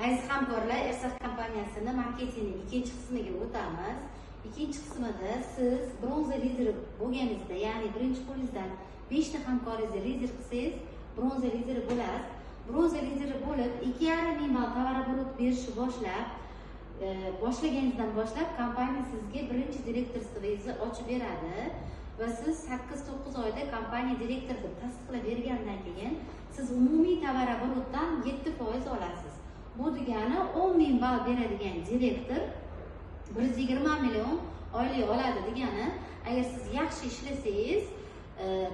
Aziz hamkorlar, Ersat kompaniyasini marketingning ikkinchi qismiga o'tamiz. Ikkinchi qismida siz bronza lider bo'lganingizda, ya'ni birinchi qo'lingizdan 5 ta hamkoringizni lider qilsangiz, bronza lideri bo'lasiz. Bronza lideri bo'lib 2,5 ming ball tovaroborot berishni boshlaganingizdan boshlab kompaniya sizga birinchi direktorstvoingizni ochib beradi va siz 8-9 oyda kompaniya direktori deb tasdiqlab bergandan keyin siz umumiy tovaroborotdan 7% olasiz. Bu degani 10 ming ball beradigan direktor 120 million oylik oladi degani. Agar siz yaxshi ishlasangiz,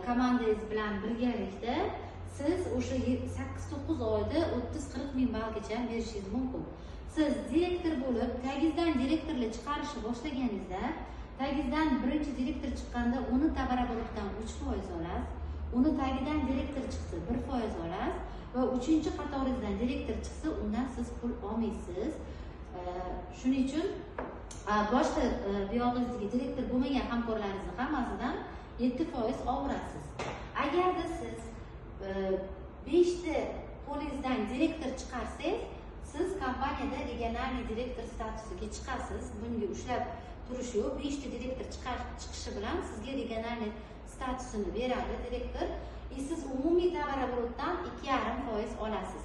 komandangiz bilan birgalikda siz o'sha 8-9 oyda 30-40 ming ballgacha berishingiz mumkin. Siz direktor bo'lib, tagingizdan direktorlar chiqarishni boshlaganingizda, tagingizdan birinchi direktor chiqqanda uni tovaroborotdan 3% olasiz. Uni tagidan direktor chiqsa 1% olasiz va uchinchi qatoringizdan direktor chiqsa, undan siz pul olmaysiz. Shuning uchun boshqa buyog'ingizga direktor bo'lmagan hamkorlaringizni hammasidan 7% olasiz. Agarda siz 5 ta qo'lingizdan direktor chiqarsangiz, siz kompaniyada regionalniy direktor statusiga chiqasiz. Bunga ushlab turish yo'q. 5 ta direktor chiqishi bilan sizga regionalniy statusini beradi direktor. Siz umumiy tovaroborotdan 2,5% olasiz.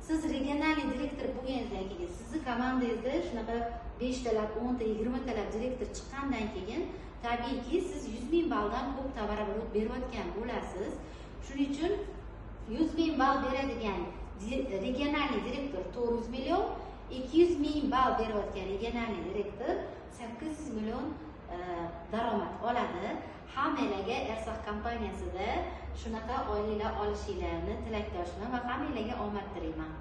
Siz regionalniy direktor bo'lganingizdan keyin, sizni komandangizda shunaqa 5 talab, 10 ta, 20 talab direktor chiqqandan keyin, tabiiyki siz 100 ming balldan ko'p tovaroborot berayotgan bo'lasiz. Shuning uchun 100 ming ball beradigan regionalniy direktor 400 million, 200 ming ball berayotgan regionalniy direktor 800 million daromad oladi. Hammalarga Ersat kompaniyasida shunaqa oyliklar olishinglarni tilakdoshman va hammalarga omad tilayman.